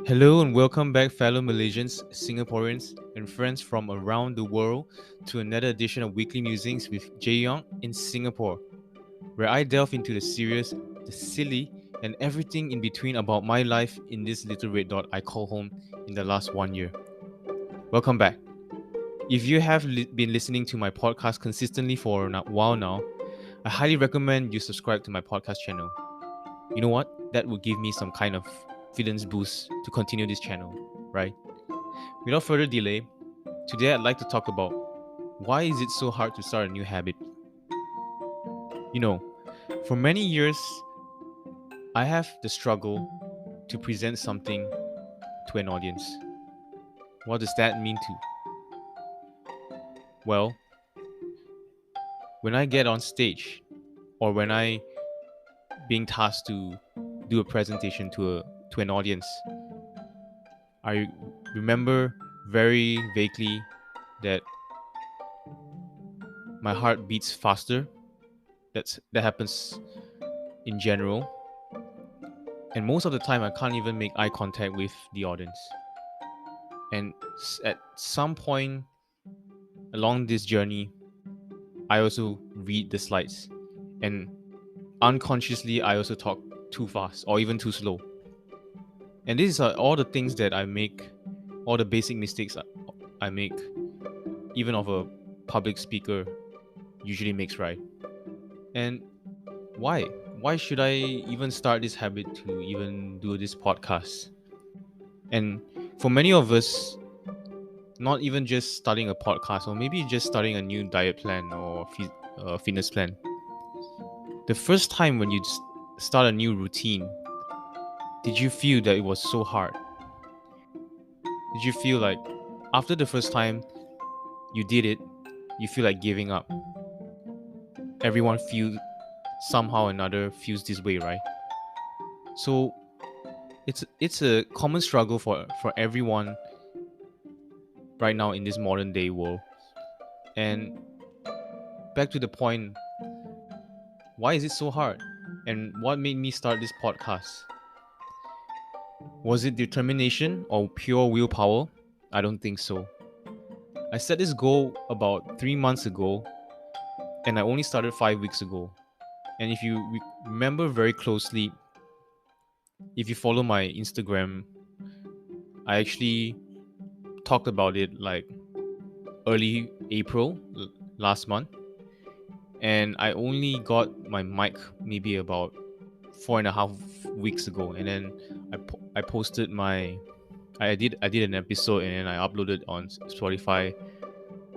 Hello and welcome back, fellow Malaysians, Singaporeans, and friends from around the world to another edition of Weekly Musings with Jae Young in Singapore, where I delve into the serious, the silly, and everything in between about my life in this little red dot I call home in the last 1 year. Welcome back. If you have been listening to my podcast consistently for a while now, I highly recommend you subscribe to my podcast channel. You know what? That would give me some kind of confidence boost to continue this channel, right? Without further delay, today I'd like to talk about why is it so hard to start a new habit? You know, for many years, I have the struggle to present something to an audience. What does that mean to? Well, when I get on stage or when I being tasked to do a presentation to an audience, I remember very vaguely that my heart beats faster. That happens in general. And most of the time I can't even make eye contact with the audience. And at some point along this journey, I also read the slides. And unconsciously I also talk too fast or even too slow. And these are all the things that I make, all the basic mistakes I make, even of a public speaker usually makes, right? And why? Why should I even start this habit to even do this podcast? And for many of us, not even just starting a podcast, or maybe just starting a new diet plan or fitness plan. The first time when you start a new routine, did you feel that it was so hard? Did you feel like after the first time you did it, you feel like giving up? Everyone feels somehow or another feels this way, right? So it's a common struggle for everyone right now in this modern day world. And back to the point, why is it so hard? And what made me start this podcast? Was it determination or pure willpower? I don't think so. I set this goal about 3 months ago, and I only started 5 weeks ago. And if you remember very closely, if you follow my Instagram, I actually talked about it like early April last month. And I only got my mic maybe about 4.5 weeks ago, and then I posted I did an episode and then I uploaded on Spotify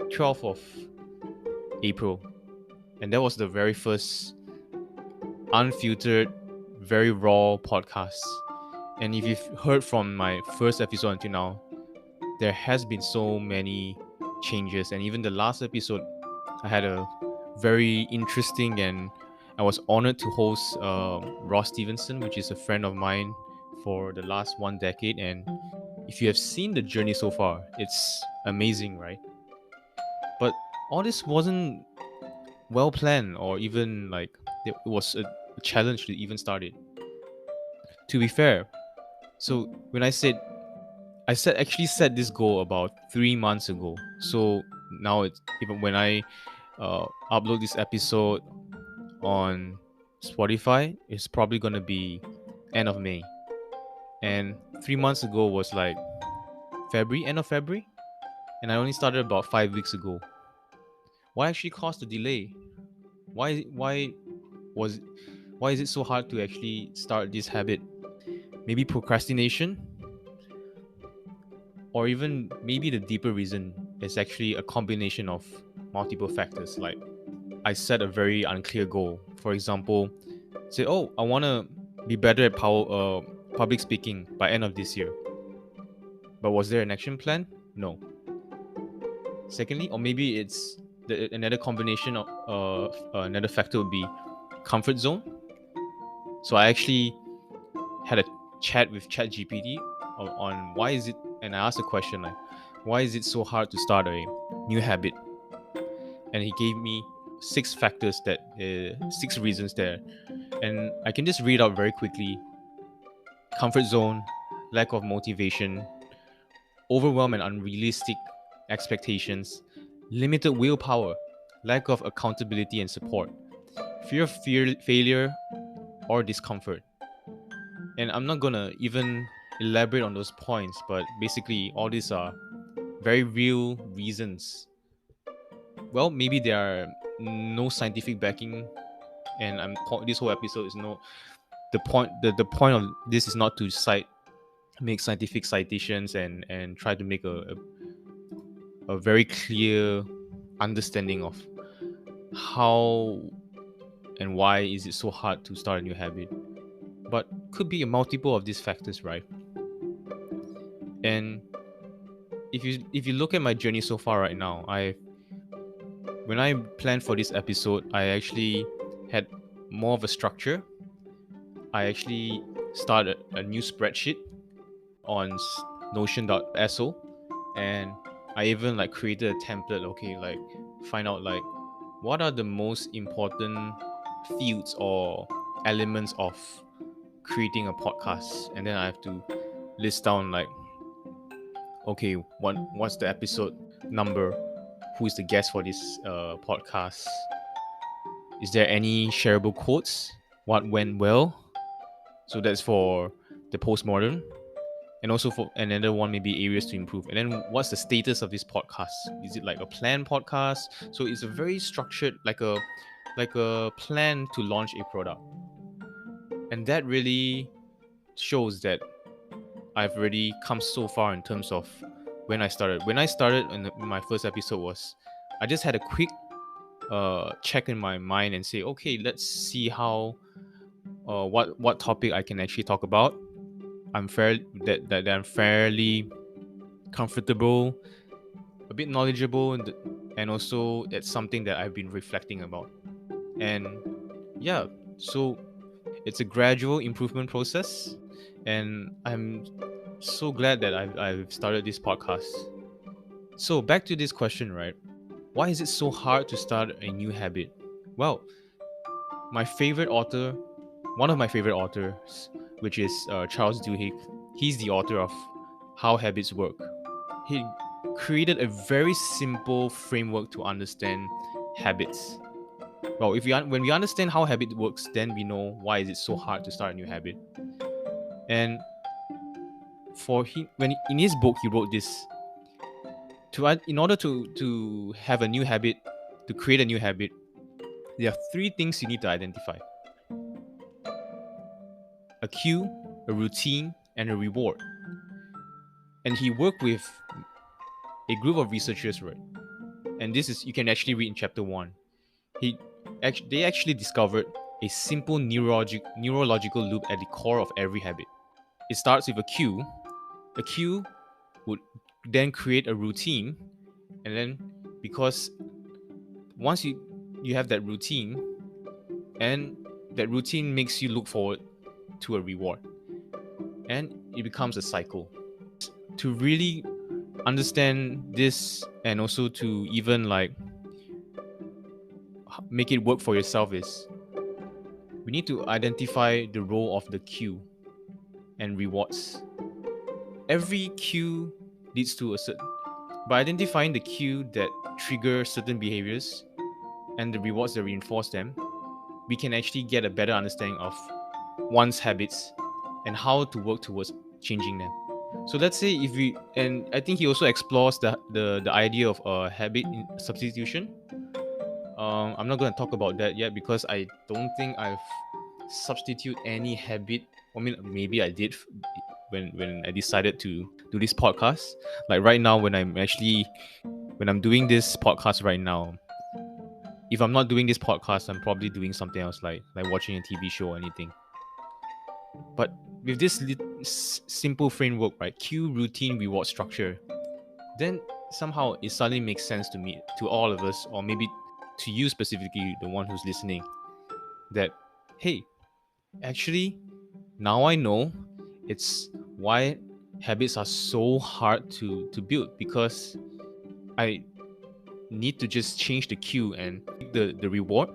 12th of April, and that was the very first unfiltered, very raw podcast. And if you've heard from my first episode until now, there has been so many changes, and even the last episode, I had a very interesting and I was honored to host Ross Stevenson, which is a friend of mine for the last 1 decade. And if you have seen the journey so far, it's amazing, right? But all this wasn't well planned or even like it was a challenge to even start it. To be fair, so when I actually set this goal about 3 months ago. So now it's even when I upload this episode on Spotify, it's probably gonna be end of May. And 3 months ago was like February, end of February, and I only started about 5 weeks ago. What actually caused the delay? Why was why is it so hard to actually start this habit? Maybe procrastination, or even maybe the deeper reason is actually a combination of multiple factors. Like I set a very unclear goal. For example, say, oh, I want to be better at public speaking by end of this year. But was there an action plan? No. Secondly, or maybe it's another combination of another factor would be comfort zone. So I actually had a chat with ChatGPT on why is it, and I asked a question like, why is it so hard to start a new habit? And he gave me 6 factors that 6 reasons there, and I can just read out very quickly. Comfort zone, lack of motivation, overwhelm and unrealistic expectations, limited willpower, lack of accountability and support, fear of failure or discomfort. And I'm not gonna even elaborate on those points, but basically, all these are very real reasons. Well, maybe there are no scientific backing, and this whole episode is no the point of this is not to make scientific citations and try to make a very clear understanding of how and why is it so hard to start a new habit. But could be a multiple of these factors, right? And if you look at my journey so far right now, when I planned for this episode, I actually had more of a structure. I actually started a new spreadsheet on notion.so, and I even like created a template. Okay, like find out like what are the most important fields or elements of creating a podcast, and then I have to list down like, okay, what's the episode number, who's the guest for this podcast, is there any shareable quotes, what went well, so that's for the postmodern, and also for another one maybe areas to improve, and then what's the status of this podcast, is it like a planned podcast, so it's a very structured like a plan to launch a product. And that really shows that I've already come so far in terms of when I started. When I started, in my first episode was, I just had a quick check in my mind and say, okay, let's see how what topic I can actually talk about. I'm I'm fairly comfortable, a bit knowledgeable, and also it's something that I've been reflecting about. And yeah, so it's a gradual improvement process, and I'm so glad that I've started this podcast. So back to this question, right? Why is it so hard to start a new habit? Well, my favorite author, one of my favorite authors, which is Charles Duhigg, he's the author of How Habits Work. He created a very simple framework to understand habits. Well, when we understand how habit works, then we know why is it so hard to start a new habit. And in his book, he wrote this: in order to have a new habit, to create a new habit, there are three things you need to identify: a cue, a routine, and a reward. And he worked with a group of researchers, right? And this is, you can actually read in chapter 1. They actually discovered a simple neurological loop at the core of every habit. It starts with a cue. A cue would then create a routine, and then because once you have that routine, and that routine makes you look forward to a reward, and it becomes a cycle. To really understand this, and also to even like make it work for yourself, is we need to identify the role of the cue and rewards. Every cue leads to a certain, by identifying the cue that trigger certain behaviors and the rewards that reinforce them, we can actually get a better understanding of one's habits and how to work towards changing them. So let's say if we, and I think he also explores the idea of habit substitution. I'm not going to talk about that yet because I don't think I've substitute any habit. I mean, maybe I did when I decided to do this podcast. Like right now, when I'm doing this podcast right now, if I'm not doing this podcast, I'm probably doing something else, like watching a TV show or anything. But with this simple framework, right, cue, routine, reward, structure, then somehow it suddenly makes sense to me, to all of us, or maybe to you specifically, the one who's listening, that hey, actually, now I know it's why habits are so hard to build, because I need to just change the cue and the reward,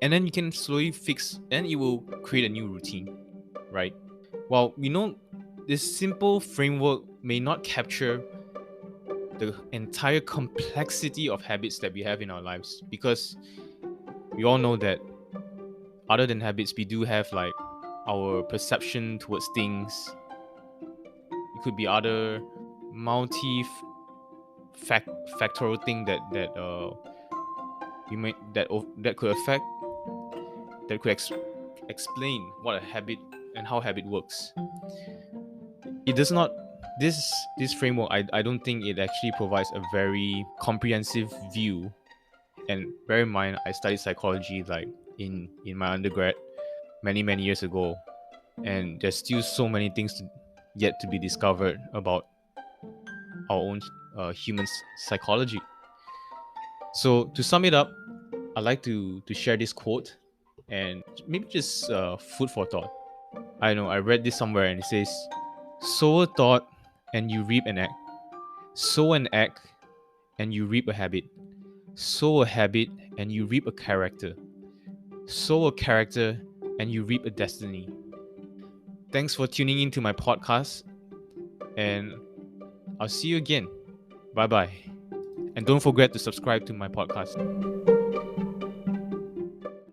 and then you can slowly fix, and it will create a new routine, right? Well, we know this simple framework may not capture the entire complexity of habits that we have in our lives, because we all know that other than habits, we do have like our perception towards things. It could be other factorial thing that we might that could affect, that could explain what a habit and how habit works. It does not, this framework, I don't think it actually provides a very comprehensive view. And bear in mind, I studied psychology like in my undergrad many years ago, and there's still so many things yet to be discovered about our own human psychology. So to sum it up, I'd like to share this quote, and maybe just food for thought. I know I read this somewhere, and it says, "Sow a thought, and you reap an act. Sow an act, and you reap a habit. Sow a habit, and you reap a character. Sow a character, and you reap a destiny." Thanks for tuning into my podcast, and I'll see you again. Bye bye. And don't forget to subscribe to my podcast.